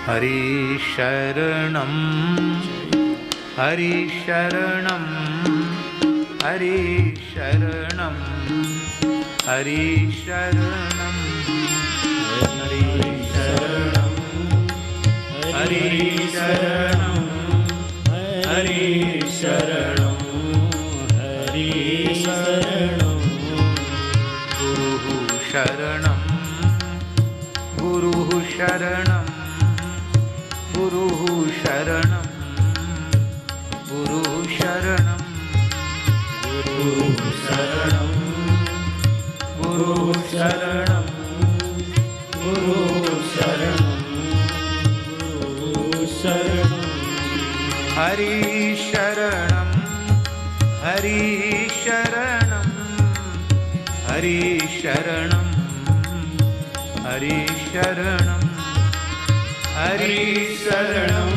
हरिशरणं हरिशरणं हरिशरणं हरिशरणं हरिशरणं हरिशरणं हरिशरणं हरिशरणं गुरुः शरणं गुरुः शरणं गुरुः शरणं गुरुः शरणं गुरुः शरणं गुरुः शरणं गुरुः शरणं गुरुः शरणं हरिशरणं हरिशरणं हरिशरणं हरिशरणं हरिशरणं